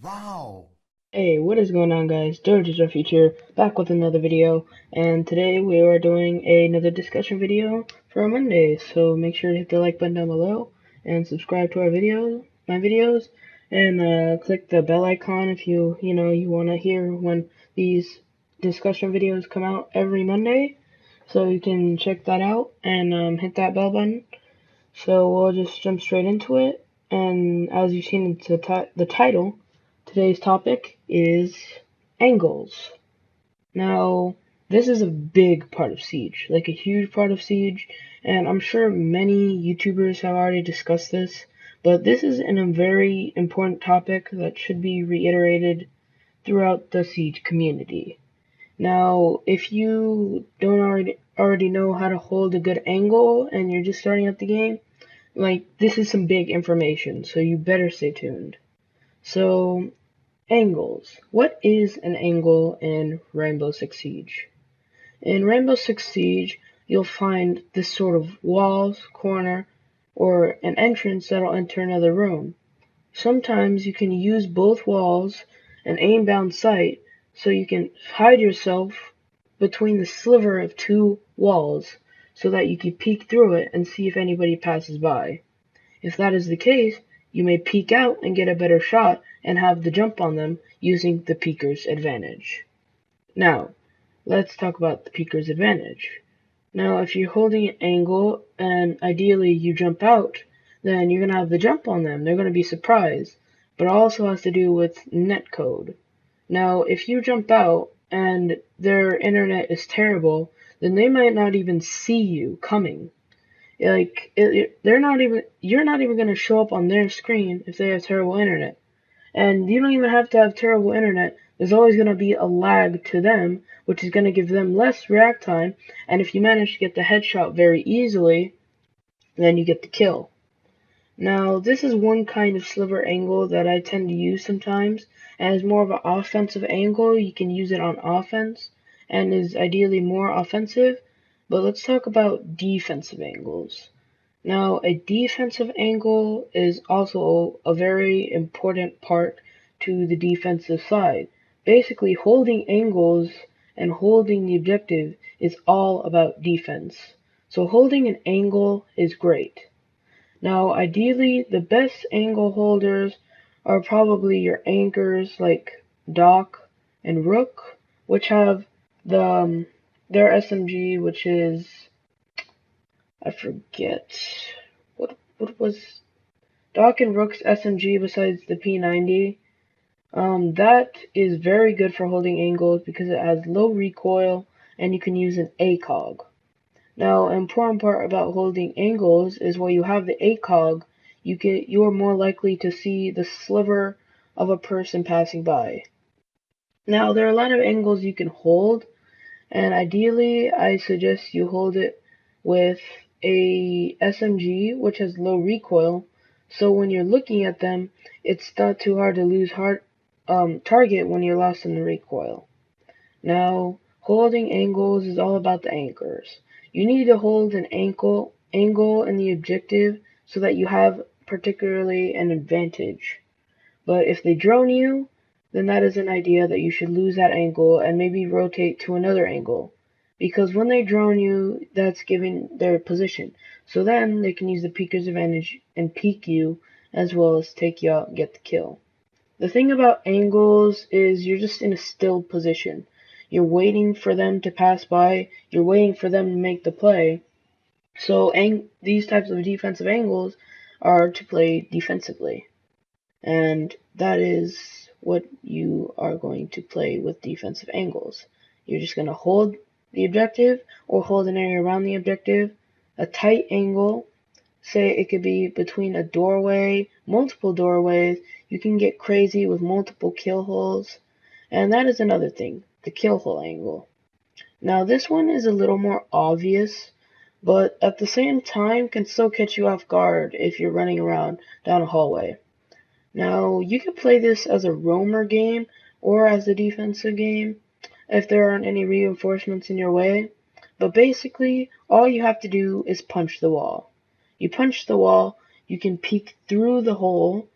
Wow. Hey, what is going on, guys? George Future back with another video, and today we are doing another discussion video for Monday. So make sure to hit the like button down below and subscribe to my videos, and click the bell icon if you want to hear when these discussion videos come out every Monday. So you can check that out and hit that bell button. So we'll just jump straight into it. And as you've seen in the title, today's topic is angles. Now, this is a big part of Siege, like a huge part of Siege, and I'm sure many YouTubers have already discussed this, but this is a very important topic that should be reiterated throughout the Siege community. Now, if you don't already know how to hold a good angle and you're just starting out the game, like, this is some big information, so you better stay tuned. So, angles. What is an angle in Rainbow Six Siege? In Rainbow Six Siege, you'll find this sort of walls, corner, or an entrance that'll enter another room. Sometimes you can use both walls and aim down sight so you can hide yourself between the sliver of two walls so that you can peek through it and see if anybody passes by. If that is the case, you may peek out and get a better shot and have the jump on them using the peeker's advantage. Now, let's talk about the peeker's advantage. Now, if you're holding an angle and ideally you jump out, then you're going to have the jump on them. They're going to be surprised. But it also has to do with netcode. Now, if you jump out and their internet is terrible, then they might not even see you coming. You're not even going to show up on their screen if they have terrible internet. And you don't even have to have terrible internet. There's always going to be a lag to them, which is going to give them less react time. And if you manage to get the headshot very easily, then you get the kill. Now, this is one kind of sliver angle that I tend to use sometimes, and is more of an offensive angle. You can use it on offense, and is ideally more offensive. But let's talk about defensive angles. Now, a defensive angle is also a very important part to the defensive side. Basically, holding angles and holding the objective is all about defense. So holding an angle is great. Now, ideally, the best angle holders are probably your anchors like Doc and Rook, which have their SMG, which is, I forget what was Doc and Rook's SMG besides the P90. That is very good for holding angles because it has low recoil and you can use an ACOG. Now, an important part about holding angles is while you have the ACOG, you are more likely to see the sliver of a person passing by. Now, there are a lot of angles you can hold, and ideally, I suggest you hold it with a SMG, which has low recoil, so when you're looking at them, it's not too hard to lose target when you're lost in the recoil. Now, holding angles is all about the anchors. You need to hold an angle in the objective so that you have particularly an advantage. But if they drone you, then that is an idea that you should lose that angle and maybe rotate to another angle. Because when they drone you, that's giving their position. So then they can use the peeker's advantage and peek you as well as take you out and get the kill. The thing about angles is you're just in a still position. You're waiting for them to pass by, you're waiting for them to make the play. So these types of defensive angles are to play defensively. And that is what you are going to play with defensive angles. You're just going to hold the objective or hold an area around the objective. A tight angle, say it could be between a doorway, multiple doorways. You can get crazy with multiple kill holes. And that is another thing, the kill hole angle. Now this one is a little more obvious, but at the same time can still catch you off guard if you're running around down a hallway. Now, you can play this as a roamer game or as a defensive game if there aren't any reinforcements in your way. But basically, all you have to do is punch the wall. You punch the wall, you can peek through the hole,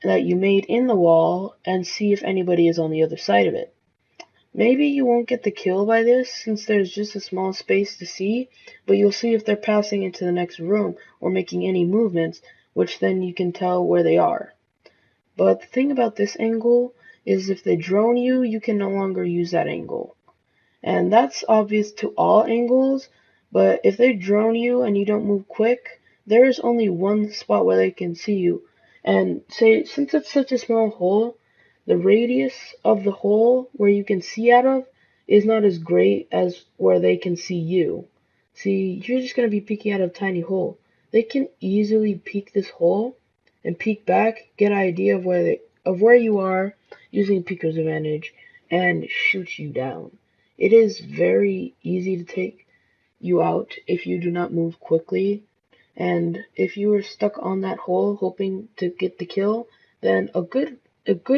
that you made in the wall and see if anybody is on the other side of it. Maybe you won't get the kill by this since there's just a small space to see, but you'll see if they're passing into the next room or making any movements, which then you can tell where they are. But the thing about this angle is if they drone you, you can no longer use that angle. And that's obvious to all angles, but if they drone you and you don't move quick, there is only one spot where they can see you. And say, since it's such a small hole, the radius of the hole where you can see out of is not as great as where they can see you. See, you're just going to be peeking out of a tiny hole. They can easily peek this hole and peek back, get an idea of where you are using Peeker's advantage, and shoot you down. It is very easy to take you out if you do not move quickly, and if you are stuck on that hole hoping to get the kill, then a good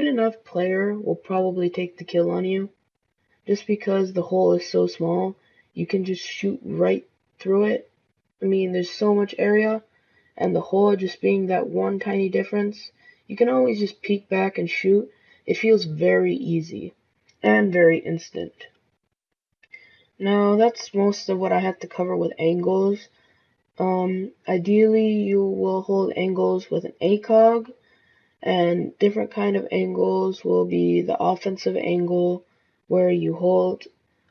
enough player will probably take the kill on you. Just because the hole is so small, you can just shoot right through it. I mean, there's so much area, and the hole just being that one tiny difference, you can always just peek back and shoot. It feels very easy and very instant. Now, that's most of what I had to cover with angles. Ideally, you will hold angles with an ACOG, and different kind of angles will be the offensive angle, where you hold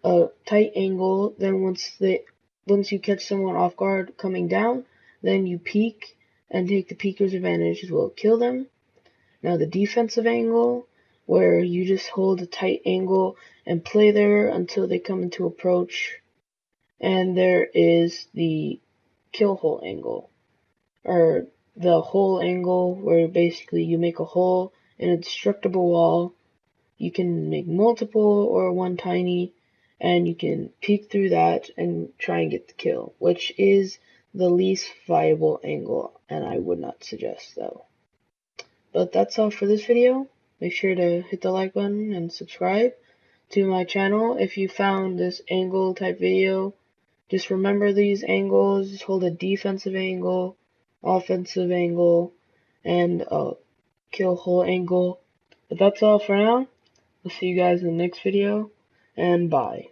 a tight angle, then once you catch someone off guard coming down, then you peek and take the peeker's advantage as well, kill them. Now the defensive angle, where you just hold a tight angle and play there until they come into approach. And there is the kill hole angle, or the hole angle, where basically you make a hole in a destructible wall. You can make multiple or one tiny, and you can peek through that and try and get the kill, which is the least viable angle, and I would not suggest though. But that's all for this video. Make sure to hit the like button and subscribe to my channel if you found this angle type video. Just remember these angles. Just hold a defensive angle, offensive angle, and a kill hole angle. But that's all for now. I'll see you guys in the next video, and bye.